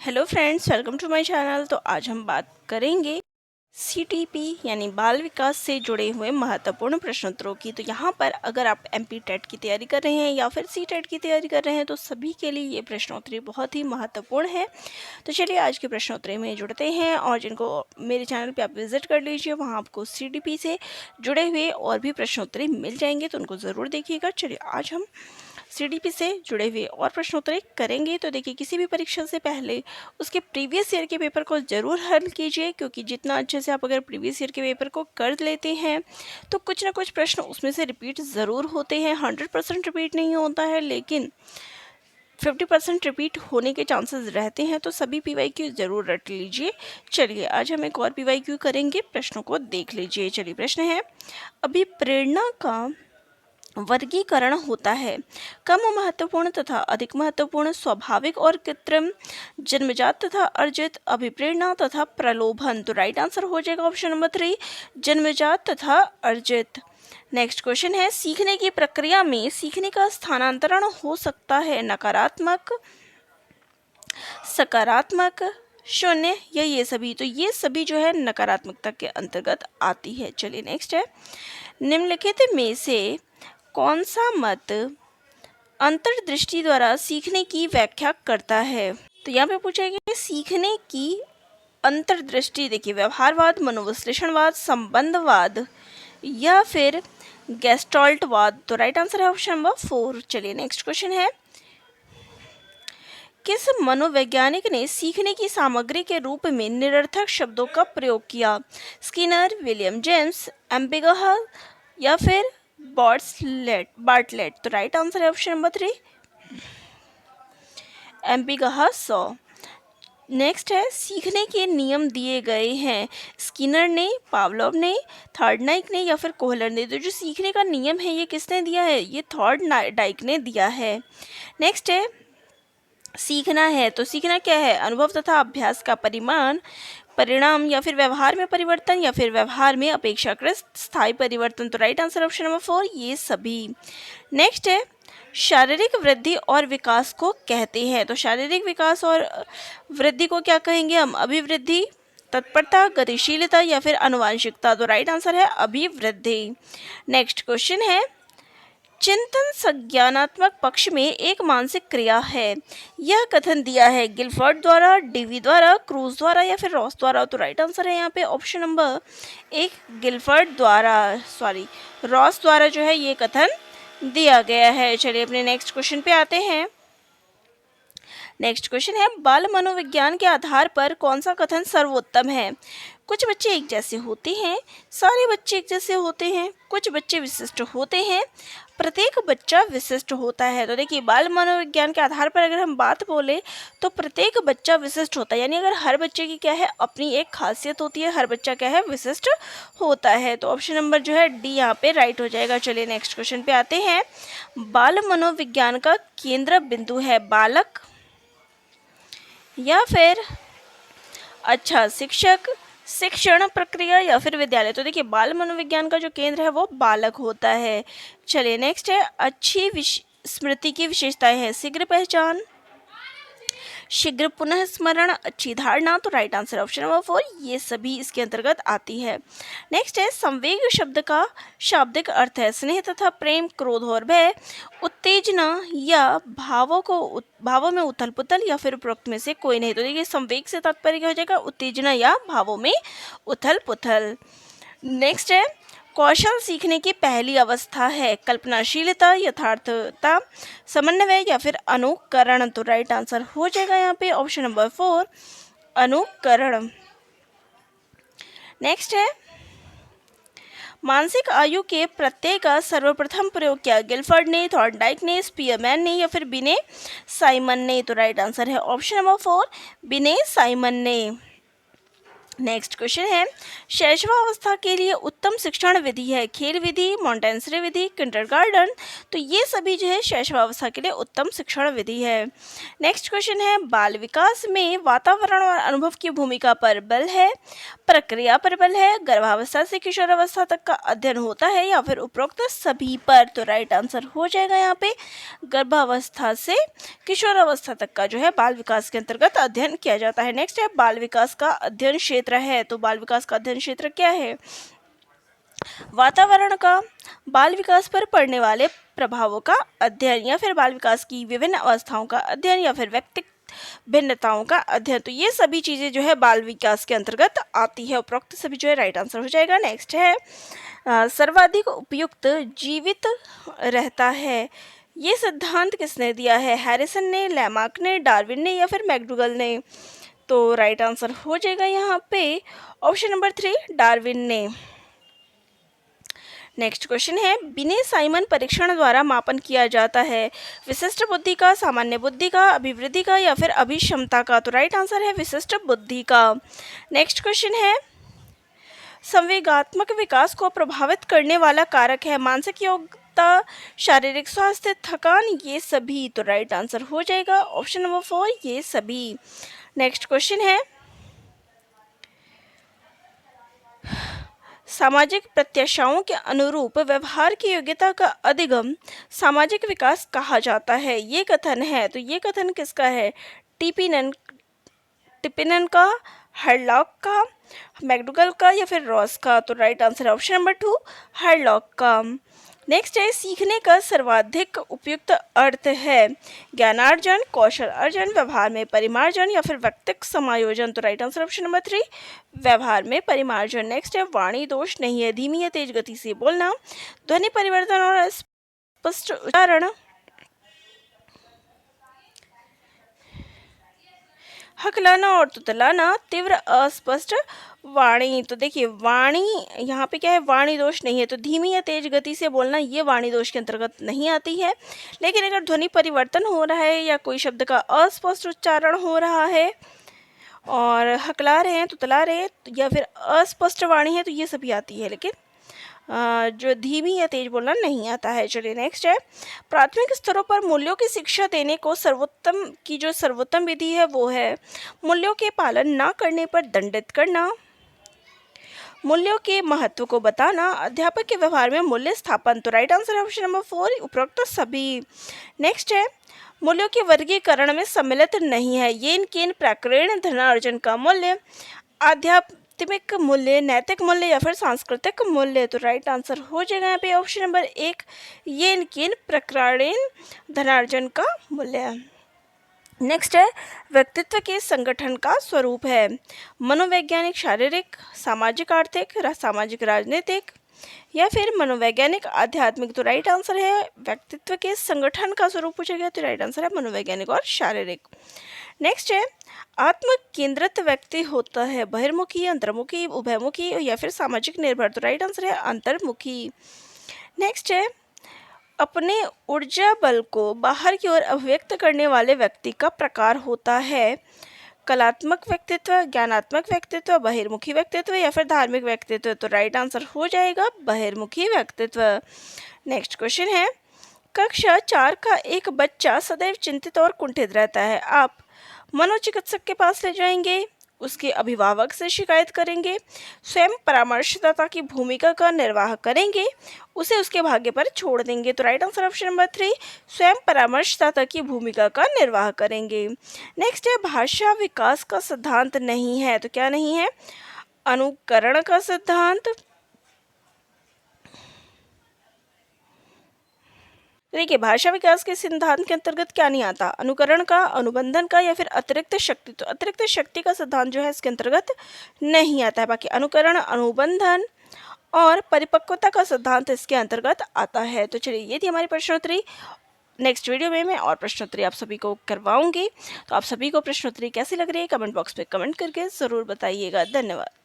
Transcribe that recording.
Hello friends, welcome to my channel. तो आज हम बात करेंगे सीटीपी यानी बाल विकास से जुड़े हुए महत्वपूर्ण प्रश्नोत्तरों की। तो यहाँ पर अगर आप एमपी टेट की तैयारी कर रहे हैं या फिर सी टेट की तैयारी कर रहे हैं तो सभी के लिए ये प्रश्नोत्तरी बहुत ही महत्वपूर्ण है। तो चलिए आज के प्रश्नोत्तरी में जुड़ते हैं और जिनको मेरे चैनल पे आप विजिट कर लीजिए, वहाँ आपको सीटीपी से जुड़े हुए और भी प्रश्नोत्तरी मिल जाएंगे, तो उनको ज़रूर देखिएगा। चलिए आज हम सीटीपी से जुड़े हुए और प्रश्नोत्तरी करेंगे। तो देखिए, किसी भी परीक्षा से पहले उसके प्रीवियस ईयर के पेपर को ज़रूर हल कीजिए, क्योंकि जितना अच्छे से आप अगर प्रीवियस ईयर के पेपर को कर लेते हैं तो कुछ ना कुछ प्रश्न उसमें से रिपीट ज़रूर होते हैं। 100% रिपीट नहीं होता है, लेकिन 50% रिपीट होने के चांसेस रहते हैं। तो सभी पीवाईक्यू ज़रूर रट लीजिए। चलिए आज हम एक और पीवाईक्यू करेंगे, प्रश्नों को देख लीजिए। चलिए प्रश्न है, अभिप्रेरणा का वर्गीकरण होता है कम महत्वपूर्ण तथा अधिक महत्वपूर्ण, स्वाभाविक और कृत्रिम, जन्मजात तथा अर्जित, अभिप्रेरणा तथा प्रलोभन। तो राइट आंसर हो जाएगा ऑप्शन नंबर 3, जन्मजात तथा अर्जित। नेक्स्ट क्वेश्चन है, सीखने की प्रक्रिया में सीखने का स्थानांतरण हो सकता है नकारात्मक, सकारात्मक, शून्य या ये सभी। तो ये सभी जो है नकारात्मकता के अंतर्गत आती है। चलिए नेक्स्ट है, निम्नलिखित में से कौन सा मत अंतर्दृष्टि द्वारा सीखने की व्याख्या करता है। तो यहाँ पे पूछा गया है सीखने की अंतर्दृष्टि। देखिए, व्यवहारवाद, मनोविश्लेषणवाद, संबंधवाद या फिर गेस्टाल्टवाद। तो राइट आंसर है ऑप्शन नंबर 4। चलिए नेक्स्ट क्वेश्चन है, किस मनोवैज्ञानिक ने सीखने की सामग्री के रूप में निरर्थक शब्दों का प्रयोग किया। स्किनर, विलियम जेम्स, एम्पिगह या फिर बार्टलेट। तो राइट आंसर है ऑप्शन नंबर 3, एम्पिगह सॉ। नेक्स्ट है, सीखने के नियम दिए गए हैं। स्किनर ने, पावलोव ने, थॉर्नडाइक ने या फिर कोहलर ने। तो जो सीखने का नियम है ये किसने दिया है, ये थॉर्नडाइक ने दिया है। नेक्स्ट है, सीखना है तो सीखना क्या है, अनुभव तथा अभ्यास का परिणाम या फिर व्यवहार में परिवर्तन या फिर व्यवहार में अपेक्षाकृत स्थायी परिवर्तन। तो राइट आंसर ऑप्शन नंबर 4, ये सभी। नेक्स्ट है, शारीरिक वृद्धि और विकास को कहते हैं। तो शारीरिक विकास और वृद्धि को क्या कहेंगे हम, अभिवृद्धि, तत्परता, गतिशीलता या फिर आनुवांशिकता। तो राइट आंसर है अभिवृद्धि। नेक्स्ट क्वेश्चन है, चिंतन संज्ञानात्मक पक्ष में एक मानसिक क्रिया है। यह कथन दिया है गिलफर्ड द्वारा, डीवी द्वारा, क्रूज द्वारा या फिर रॉस द्वारा। तो राइट आंसर है यहाँ पे ऑप्शन नंबर 1, गिलफर्ड द्वारा, रॉस द्वारा जो है ये कथन दिया गया है। चलिए अपने नेक्स्ट क्वेश्चन पे आते हैं। नेक्स्ट क्वेश्चन है, बाल मनोविज्ञान के आधार पर कौन सा कथन सर्वोत्तम है। कुछ बच्चे एक जैसे होते हैं, सारे बच्चे एक जैसे होते हैं, कुछ बच्चे विशिष्ट होते हैं, प्रत्येक बच्चा विशिष्ट होता है। तो देखिए, बाल मनोविज्ञान के आधार पर अगर हम बात बोले तो प्रत्येक बच्चा विशिष्ट होता है, यानी अगर हर बच्चे की क्या है, अपनी एक खासियत होती है, हर बच्चा क्या है, विशिष्ट होता है। तो ऑप्शन नंबर जो है डी यहाँ पे राइट हो जाएगा। चलिए नेक्स्ट क्वेश्चन पे आते हैं, बाल मनोविज्ञान का केंद्र बिंदु है बालक या फिर शिक्षक, शिक्षण प्रक्रिया या फिर विद्यालय। तो देखिए, बाल मनोविज्ञान का जो केंद्र है वो बालक होता है। चलिए नेक्स्ट है, अच्छी स्मृति की विशेषताएं हैं शीघ्र पहचान, शीघ्र पुनः स्मरण, अच्छी धारणा। तो राइट आंसर ऑप्शन नंबर 4, ये सभी इसके अंतर्गत आती है। नेक्स्ट है, संवेग शब्द का शाब्दिक अर्थ है स्नेह तथा प्रेम, क्रोध और भय, उत्तेजना या भावों में उथल पुथल या फिर उपरोक्त में से कोई नहीं। तो देखिए, संवेग से तात्पर्य क्या हो जाएगा, उत्तेजना या भावों में उथल पुथल। नेक्स्ट है, कौशल सीखने की पहली अवस्था है कल्पनाशीलता, यथार्थता, समन्वय या फिर अनुकरण। तो राइट आंसर हो जाएगा यहाँ पे ऑप्शन नंबर 4, अनुकरण। नेक्स्ट है, मानसिक आयु के प्रत्यय का सर्वप्रथम प्रयोग किया गिलफर्ड ने, थॉर्नडाइक ने, स्पीयरमैन ने या फिर बिने साइमन ने। तो राइट आंसर है ऑप्शन नंबर 4, बिने साइमन ने। नेक्स्ट क्वेश्चन है, शैशवावस्था के लिए उत्तम शिक्षण विधि है खेल विधि, मॉन्टेसरी विधि, किंडरगार्टन। तो ये सभी जो है शैशवावस्था के लिए उत्तम शिक्षण विधि है। नेक्स्ट क्वेश्चन है, बाल विकास में वातावरण और अनुभव की भूमिका पर बल है, प्रक्रिया पर बल है, गर्भावस्था से किशोरावस्था तक का अध्ययन होता है, या फिर उपरोक्त सभी पर। तो राइट आंसर हो जाएगा यहाँ पे गर्भावस्था से किशोरावस्था तक का जो है बाल विकास के अंतर्गत अध्ययन किया जाता है। नेक्स्ट है, बाल विकास का अध्ययन क्षेत्र है। तो बाल विकास का अध्ययन क्षेत्र क्या है? वातावरण का बाल विकास पर पड़ने वाले प्रभावों का अध्ययन, या फिर बाल विकास की विभिन्न अवस्थाओं का अध्ययन, या फिर व्यक्तिगत भिन्नताओं का अध्ययन। तो ये सभी चीज़ें जो है बाल विकास के अंतर्गत आती है। उपरोक्त सभी जो है राइट आंसर हो जाएगा। नेक्स्ट है, सर्वाधिक उपयुक्त जीवित रहता है, ये सिद्धांत किसने दिया है? हैरिसन ने, लैमार्क ने, डार्विन ने, या फिर मैकडूगल ने। तो राइट आंसर हो जाएगा यहाँ पे ऑप्शन नंबर 3, डार्विन ने। नेक्स्ट क्वेश्चन है, बिने साइमन परीक्षण द्वारा मापन किया जाता है विशिष्ट बुद्धि का, सामान्य बुद्धि का, अभिवृद्धि का, या फिर अभिक्षमता का। तो राइट आंसर है विशिष्ट बुद्धि का। नेक्स्ट क्वेश्चन है, संवेगात्मक विकास को प्रभावित करने वाला कारक है मानसिक योग्यता, शारीरिक स्वास्थ्य, थकान, ये सभी। तो राइट आंसर हो जाएगा ऑप्शन नंबर 4, ये सभी। नेक्स्ट क्वेश्चन है, सामाजिक प्रत्याशाओं के अनुरूप व्यवहार की योग्यता का अधिगम सामाजिक विकास कहा जाता है, ये कथन है। तो ये कथन किसका है? टिपिनन का, हरलॉक का, मैकडूगल का, या फिर रॉस का। तो राइट आंसर है ऑप्शन नंबर 2, हरलॉक का। नेक्स्ट है, सीखने का सर्वाधिक उपयुक्त अर्थ है ज्ञानार्जन, कौशल अर्जन, व्यवहार में परिमार्जन, या फिर व्यक्तिक समायोजन। तो राइट आंसर ऑप्शन नंबर 3, व्यवहार में परिमार्जन। नेक्स्ट है, वाणी दोष नहीं है, धीमी या तेज गति से बोलना, ध्वनि परिवर्तन और स्पष्ट उच्चारण, हकलाना और तुतलाना, तीव्र अस्पष्ट वाणी। तो देखिए वाणी यहाँ पे क्या है, वाणी दोष नहीं है, तो धीमी या तेज गति से बोलना ये वाणी दोष के अंतर्गत नहीं आती है। लेकिन अगर ध्वनि परिवर्तन हो रहा है, या कोई शब्द का अस्पष्ट उच्चारण हो रहा है, और हकला रहे हैं, तुतला रहे हैं, या फिर अस्पष्ट वाणी है, तो ये सभी आती है। लेकिन जो धीमी या तेज बोलना नहीं आता है। चलिए नेक्स्ट है, प्राथमिक स्तरों पर मूल्यों की शिक्षा देने को सर्वोत्तम विधि है वो है मूल्यों के पालन न करने पर दंडित करना, मूल्यों के महत्व को बताना, अध्यापक के व्यवहार में मूल्य स्थापन। तो राइट आंसर है ऑप्शन नंबर 4, उपरोक्त सभी। नेक्स्ट है, मूल्यों के वर्गीकरण में सम्मिलित नहीं है येन केन प्रकरण धनार्जन का मूल्य, आध्यात्मिक मूल्य, नैतिक मूल्य, या फिर सांस्कृतिक मूल्य। तो राइट आंसर हो जाएगा यहाँ पे ऑप्शन नंबर 1, येन केन प्रकरण धनार्जन का मूल्य। नेक्स्ट है, व्यक्तित्व के संगठन का स्वरूप है मनोवैज्ञानिक, शारीरिक, सामाजिक आर्थिक, सामाजिक राजनीतिक, या फिर मनोवैज्ञानिक आध्यात्मिक। तो राइट आंसर है व्यक्तित्व के संगठन का स्वरूप पूछा गया, तो राइट आंसर है मनोवैज्ञानिक और शारीरिक। नेक्स्ट है, आत्म केंद्रित व्यक्ति होता है बहिर्मुखी, अंतर्मुखी, उभयमुखी, या फिर सामाजिक निर्भर। तो राइट आंसर है अंतर्मुखी। नेक्स्ट है, अपने ऊर्जा बल को बाहर की ओर अभिव्यक्त करने वाले व्यक्ति का प्रकार होता है कलात्मक व्यक्तित्व, ज्ञानात्मक व्यक्तित्व, बहिर्मुखी व्यक्तित्व, या फिर धार्मिक व्यक्तित्व। तो राइट आंसर हो जाएगा बहिर्मुखी व्यक्तित्व। नेक्स्ट क्वेश्चन है, कक्षा 4 का एक बच्चा सदैव चिंतित और कुंठित रहता है, आप मनोचिकित्सक के पास ले जाएंगे, उसके अभिभावक से शिकायत करेंगे, स्वयं परामर्शदाता की भूमिका का निर्वाह करेंगे, उसे उसके भाग्य पर छोड़ देंगे। तो राइट आंसर ऑप्शन नंबर 3, स्वयं परामर्शदाता की भूमिका का निर्वाह करेंगे। नेक्स्ट है, भाषा विकास का सिद्धांत नहीं है, तो क्या नहीं है? अनुकरण का सिद्धांत। देखिए भाषा विकास के सिद्धांत के अंतर्गत क्या नहीं आता? अनुकरण का, अनुबंधन का, या फिर अतिरिक्त शक्ति। तो अतिरिक्त शक्ति का सिद्धांत जो है इसके अंतर्गत नहीं आता है। बाकी अनुकरण, अनुबंधन और परिपक्वता का सिद्धांत इसके अंतर्गत आता है। तो चलिए ये थी हमारी प्रश्नोत्तरी। नेक्स्ट वीडियो में मैं और प्रश्नोत्तरी आप सभी को करवाऊंगी। तो आप सभी को प्रश्नोत्तरी कैसी लग रही है कमेंट बॉक्स में कमेंट करके ज़रूर बताइएगा। धन्यवाद।